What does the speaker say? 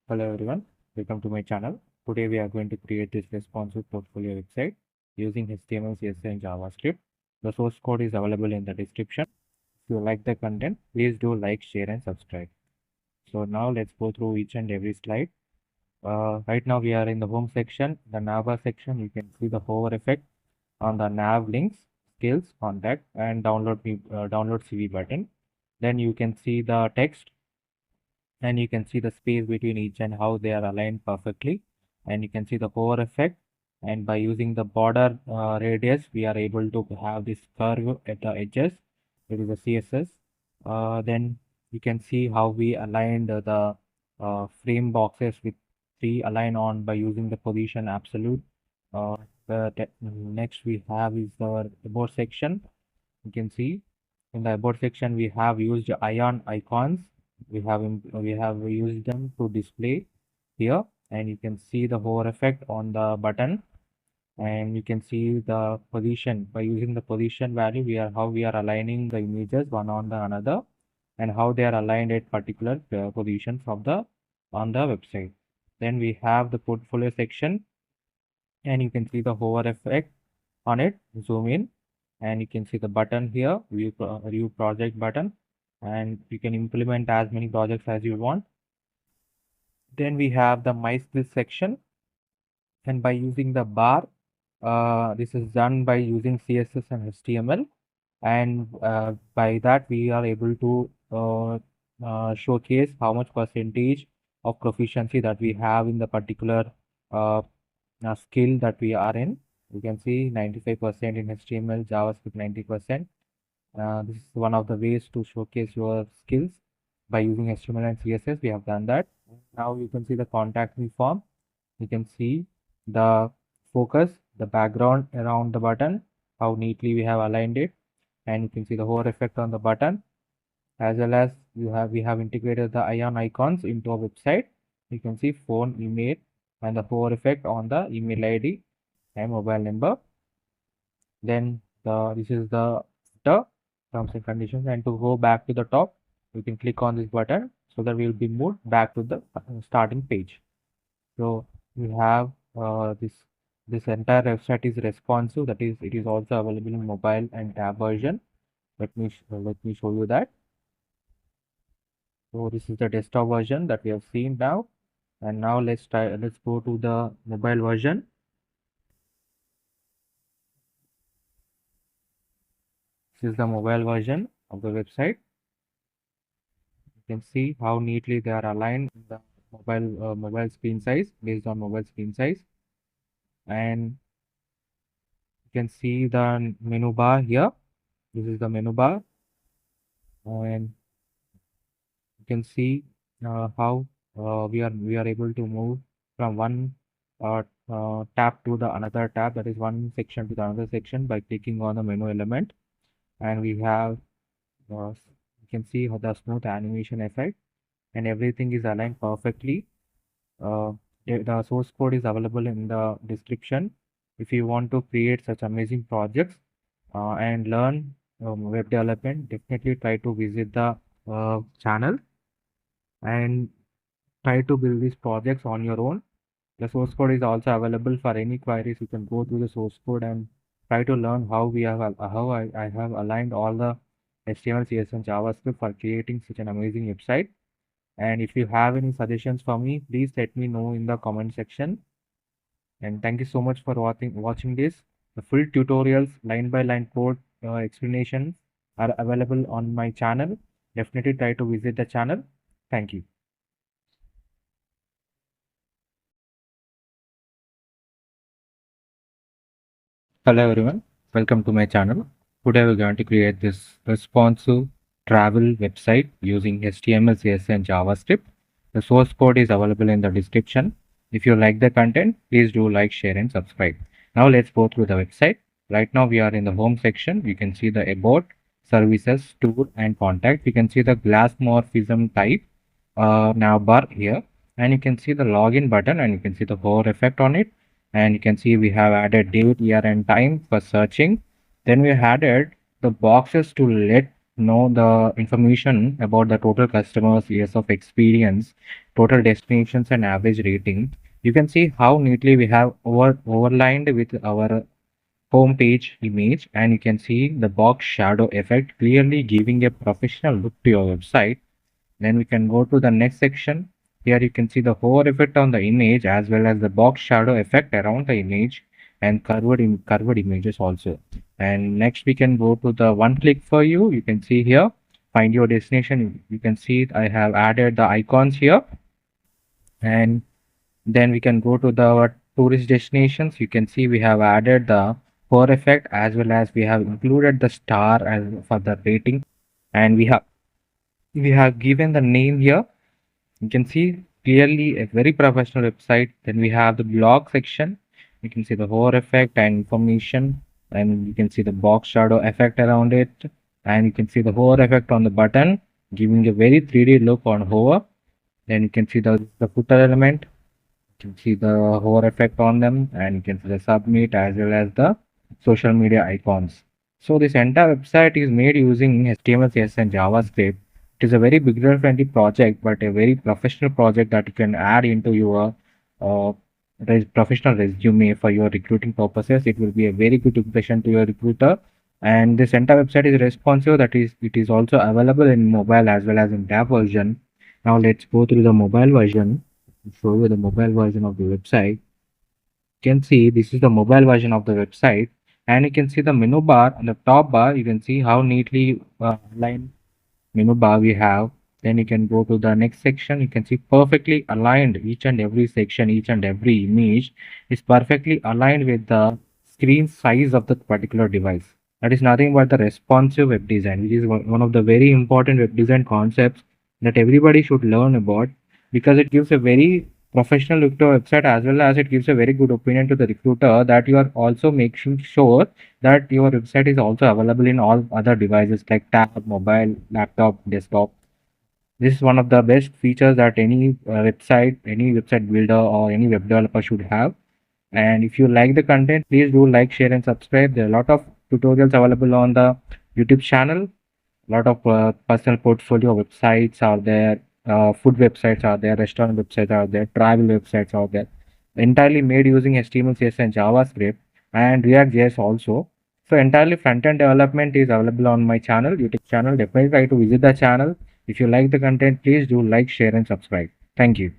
Hello everyone, welcome to my channel. Today we are going to create this responsive portfolio website using HTML, CSS and JavaScript. The source code is available in the description. If you like the content, please do like, share and subscribe. So now let's go through each and every slide. Right now we are in the home section, the navbar section. You can see the hover effect on the nav links, skills, contact and download CV button. Then you can see the text and you can see the space between each and how they are aligned perfectly, and you can see the hover effect, and by using the border radius we are able to have this curve at the edges. It is a CSS. Then you can see how we aligned the frame boxes with three align on by using the position absolute. Next we have is our about section. You can see in the about section we have used ion icons. We have used them to display here, and you can see the hover effect on the button, and you can see the position. By using the position value, we are aligning the images one on the another, and how they are aligned at particular positions of the on the website. Then we have the portfolio section, and you can see the hover effect on it. Zoom in, and you can see the button here, view project button, and you can implement as many projects as you want. Then we have the my skills section, and by using the bar, this is done by using CSS and HTML, and by that we are able to showcase how much percentage of proficiency that we have in the particular uh, skill that we are in. You can see 95% in HTML, JavaScript 90%. This is one of the ways to showcase your skills by using HTML and CSS. We have done that. Now you can see the contact me form. You can see the focus, the background around the button, how neatly we have aligned it, and you can see the hover effect on the button, as well as we have integrated the ion icons into our website. You can see phone, email, and the hover effect on the email ID and mobile number. Then this is the terms and conditions, and to go back to the top you can click on this button so that we will be moved back to the starting page. So we have this entire website is responsive, that is it is also available in mobile and tab version. Let me show you that. So this is the desktop version that we have seen now, and now let's go to the mobile version. This is the mobile version of the website. You can see how neatly they are aligned in the mobile screen size, based on mobile screen size, and you can see the menu bar here. This is the menu bar, and you can see how we are able to move from one tab to the another tab, that is one section to the another section, by clicking on the menu element. And we have you can see how the smooth animation effect, and everything is aligned perfectly. The source code is available in the description. If you want to create such amazing projects and learn web development, definitely try to visit the channel and try to build these projects on your own. The source code is also available for any queries. You can go through the source code and try to learn how I have aligned all the HTML, CSS, and JavaScript for creating such an amazing website. And if you have any suggestions for me, please let me know in the comment section. And thank you so much for watching this. The full tutorials, line by line code explanations are available on my channel. Definitely try to visit the channel. Thank you. Hello everyone, welcome to my channel. Today we're going to create this responsive travel website using HTML, CSS and JavaScript. The source code is available in the description. If you like the content, please do like, share and subscribe. Now let's go through the website. Right now we are in the home section. You can see the about, services, tour and contact. You can see the glass morphism type navbar here, and you can see the login button, and you can see the hover effect on it, and you can see we have added date, year and time for searching. Then we added the boxes to let know the information about the total customers, years of experience, total destinations, and average rating. You can see how neatly we have overlined with our home page image, and you can see the box shadow effect clearly giving a professional look to your website. Then we can go to the next section. Here you can see the hover effect on the image as well as the box shadow effect around the image and curved images also. And next we can go to the one click for you. You can see here, find your destination. You can see I have added the icons here, and then we can go to the tourist destinations. You can see we have added the hover effect as well as we have included the star as for the rating, and we have given the name here. You can see clearly a very professional website. Then we have the blog section. You can see the hover effect and information, and you can see the box shadow effect around it, and you can see the hover effect on the button, giving a very 3D look on hover. Then you can see the footer element. You can see the hover effect on them, and you can see the submit as well as the social media icons. So this entire website is made using HTML, CSS, and JavaScript. It is a very beginner friendly project, but a very professional project that you can add into your uh, professional resume for your recruiting purposes. It will be a very good impression to your recruiter. And this entire website is responsive. That is, it is also available in mobile as well as in tab version. Now let's go through the mobile version. Show you the mobile version of the website. You can see this is the mobile version of the website, and you can see the menu bar on the top bar. You can see how neatly aligned menu bar we have. Then you can go to the next section. You can see perfectly aligned each and every section, each and every image is perfectly aligned with the screen size of the particular device. That is nothing but the responsive web design, which is one of the very important web design concepts that everybody should learn about, because it gives a very professional look to a website as well as it gives a very good opinion to the recruiter that you are also making sure that your website is also available in all other devices like tab, mobile, laptop, desktop. This is one of the best features that any website builder or any web developer should have. And if you like the content, please do like, share, and subscribe. There are a lot of tutorials available on the YouTube channel. A lot of personal portfolio websites are there, food websites are there, restaurant websites are there, travel websites are there, entirely made using HTML, CSS, and JavaScript and React JS also. So entirely front-end development is available on my channel, YouTube channel. Definitely try to visit the channel. If you like the content, please do like, share, and subscribe. Thank you.